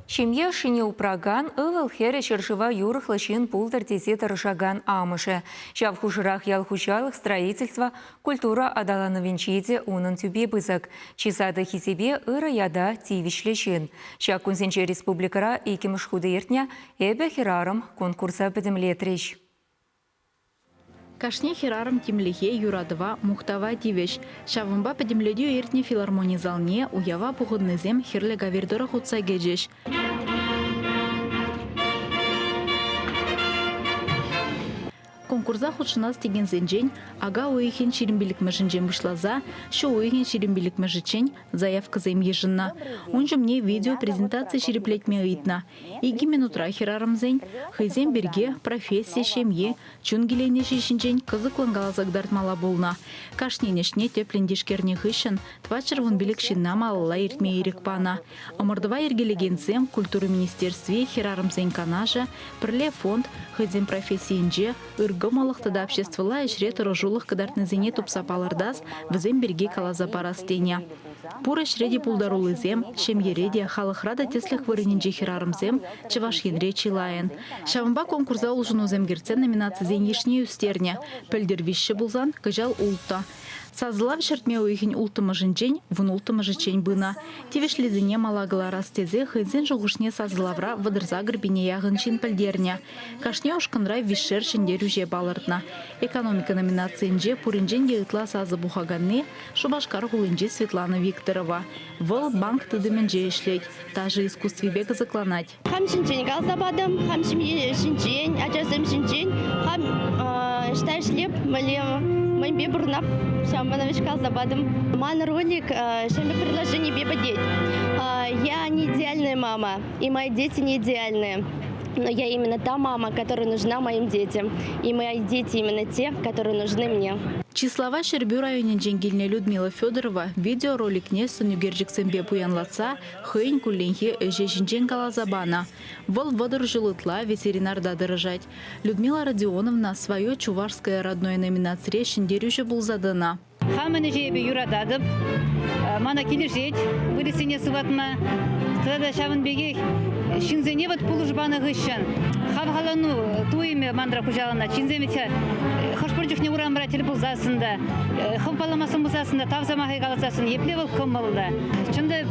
Шемье шине упраган, ывыл хере шершива юрыхлы чин пулдыр тесе тырышаган амышы. Шав хушырах ял хучалық строительства, культура адалановинчиде унын тюбе бызык. Чисады хисебе ыры яда тивишлешин. Шак кунсенче республикара икимыш худы ертня эбе херарым конкурса бедемлетрещ. Кашне херарым тимлихе юрадова мухтава тивеш. Шавымба подемледю ертне филармони залне уява пугуднызем херле гавердора хутса геджеш. Конкурса худшина стеген зенжень, ага уихин ширимбилик мәжінжен бұшлаза, шо уихин ширимбилик мәжічен заявка заим ежінна. Он же мне видео презентация шириплетме ыйтна. Иги минутра херарым зень, хайзен берге профессия шемье, чунгелене шишінжен кызыклангала загдартмала болна. Кашненешне теплендешкерне хышын, твачыр вон билик шинна малала иртме ирекпана. Амырдыва ергелегенцем культуры министерстве херарым зень канажа, пірле фонд, хайзен профессиенже, Гомалыхтыда обществола ешрет рожулых кадартнызене тупсапалардас візем берге калаза парастеня. Пура шреди пулдарулызем, шемьереде халыхрада теслых вырыненже херарымзем, чеваш енре чилайын. Шавымба конкурса улжынузем герцен номинацизен ешне үстерне, пөлдервишші булзан кыжал улта. Сазлав шертме уйхин ултымы жінжен, вун ултымы жычен бына. Тевешлезіне малагыла растезе хайзен жуғышне сазлавра вадырза гірбене яғыншин пілдерне. Кашне ушкынрай вишшер шендерюже балыртна. Экономика номинациенже пуринжен еғытла сазы бұхаганне Шубашкар хулынже Светлана Викторова. Выл банк тыдыменже ешлет, тажы искусствебе кызыкланать. Хам шинжен галзабадым, хам шинжен, ажазым шинжен, хам штайшлеп, мы бебурнап, шамбановичка забадым. Ман ролик, шамбе предложение бебодеть. Я не идеальная мама, и мои дети не идеальные. Но я именно та мама, которая нужна моим детям. И мои дети именно те, которые нужны мне. Числова Шербю районе Дженгильне Людмила Федорова видеоролик не сунюгерджиксембе пуянлаца хыйн кулленхе жешинчен калазабана. Вол водор жылытла ветеринарда дырыжать. Людмила Родионовна свое чувашское родное номинация шендерюже булзадана. Хамыны жебе юрададып, мана келешет, выресене сыватма, тогда шавын беге шинзене вот пулужбаны гыщан. Хавхалану туиме мандра кужалана, чинземете хашпурджухне урамбра телепулзасында, хавпаламасын бузасында, тавзамахай галасасын, еплевал кымылда. Чында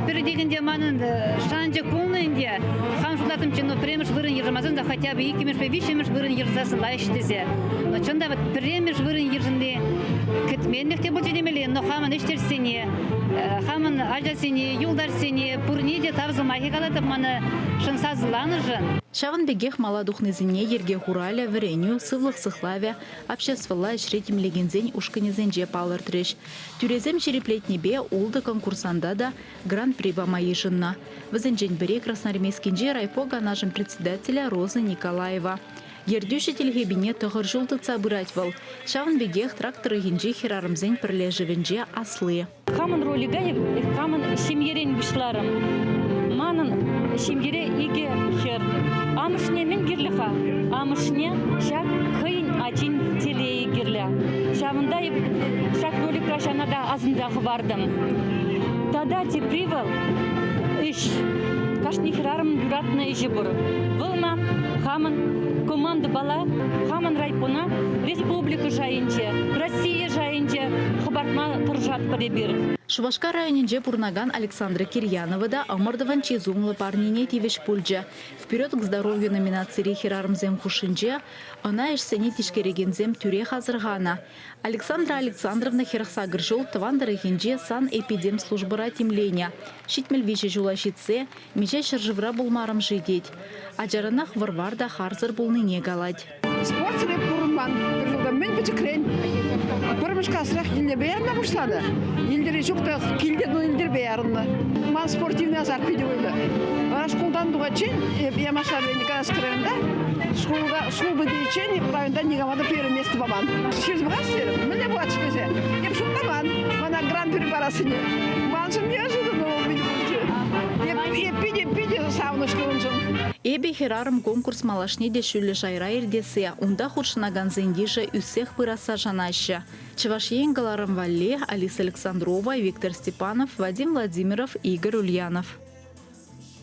передегенде манын шанжы кулнынде, хам шулатым чыну премеш вырын ержамазын да хотя бы икимеш пе вишемеш вырын ержасын лайштезе. Но чында вот премеш вырын ержинде Кетменлікте бұл жедемелі, но хамын іштерсене, хамын ажасене, юлдарсене, пурнеде тавзымахи қалатып маны шынсазыланы жын. Шавын бегех маладухнызіне ерге хураля віреню, сывлық сықлавя, обществола ішретім легензен ушканезенже палыр треш. Тюрезем череплетнебе улды конкурсанда да гран-при бамайы жынна. Візенжен біре Красноармейскенже райпога нашим председателя Розы Николаева. Ердюші телхебіне тұғыр жылды цабырать вал. Шавын бегех тракторы генже херарымзен пірлежівенже аслы. Хамын ролига, хамын шемьерен бұшларым. Манын шемьере иге хер. Амышне мен герліға. Амышне шак қиын ачин телеи герлі. Шавында шак ролик рашанада азындағы бардым. Тада тепривал үш. Кашни херарым юратна ижі бұр. Вылна хамын команда бала, хаман райпона, республика жайынче, Россия жайынче, хабартма тұржат біребір. Шубашкар районенже пурнаган Александра Кирьянова да омырдыван чезумлы парнине тивеш пульджа. Вперед к здоровью номинации херарымзем хушинже, она ишсене тишкерегензем тюре хазыргана. Александра Александровна херахсагыр жол твандары хенже сан эпидем службыра тимленя. Шитмел виже жулашитсе, мече шыржывра булмарым жидеть. Аджаранах варварда харзыр булныне галать. Спортсмен пурман, мен бічікрен. Пұрмышқа сұрақ елде бәріне бұшлады. Елдері жоқты келден елдер бәріне. Ман спортивный азар пейді ойлы. Школдан дуға чен, ямашар веника скрында. Школбы дейчен, районда негамады первое место бабан. Через бұға стерім, міне бұға чіпезе. Еп шундаман, мана гран-при барасыне. Маншым неожиданно ол бейді бұлчы. Еп пиде сауынышты онжын. Эбе херарым конкурс малашне дешүлі жайра ердесе, унда худшынаган зендиже үсех пыраса жанаща. Чевашьен Галарам Валле, Алиса Александрова, Виктор Степанов, Вадим Владимиров, Игорь Ульянов.